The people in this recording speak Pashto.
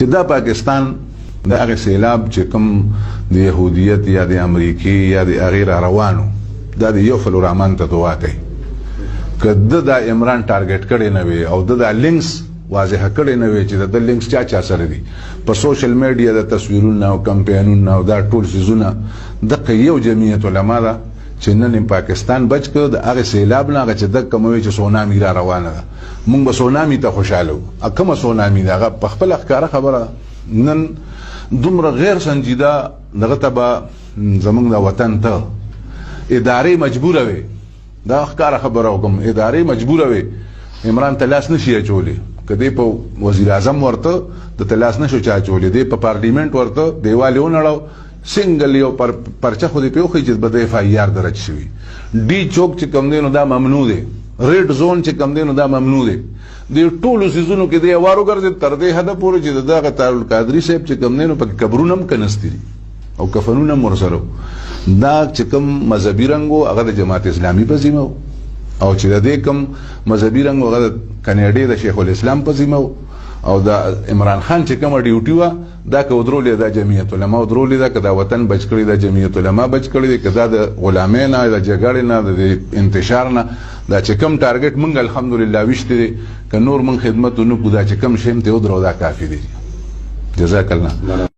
چې دا پاکستان د هغه سیلاب چې کوم د يهودیت یا د امریکای یا د غیر روانو دا د یو فل رحمان ته دعا کوي کده دا عمران ټارګټ کړي نه وي او د لینکس واضح کړي نه وي چې د لینکس چا سره دي په سوشل میډیا د تصویرونو او کمپاینونو او دا ټول سيزونه د یو جمعیت علما ده چې نن پاکستان بچ کړ د هغه سیلاب نه هغه چې د کوموي چې سونامي را روانه ده مونږ به سونامي ته خوشاله او کومه سونامي ده هغه په خپل ښکارا خبره نن دومره غیر سنجیده دغه تبا زمونږ د وطن ته ادارې مجبوره وي دا ښکارا خبره وکم ادارې مجبوره وي عمران تلاس نشي اچولې کدی په وزیر اعظم ورته د تلاس نشو چا اچولې دی په پارلیمنت ورته دیوال یو نړاو سنگل یو پرچه خو دې په خو چې بده اف آی آر درج شوی ډي چوک چې کم دینو دا ممنوع دی ریډ زون چې کم دینو دا ممنوع دی د ټولو سيزونو کې دی وارو ګرځي تر دې حد پورې چې دغه تعال قادری صاحب چې کم دینو په قبرونم کنستري او کفنونه مرسلو دا چې کوم مذهبي رنګو هغه د جماعت اسلامي په ذمه او چې د دې کوم مذهبي رنګو هغه د کاناډا د شیخ الاسلام په ذمه او دا عمران خان چې کوم ډیوټي وا دا کودرولې د جمعیت علما درولې دا کدا وطن بچ کړی د جمعیت علما بچ کړی کدا د غلامین د جګړې نه د انتشار نه دا چې کوم ټارګټ مونږ الحمدلله وشته ک نور مون خدمت نو کو دا چې کوم شیم ته درو دا کافی دی جزاک الله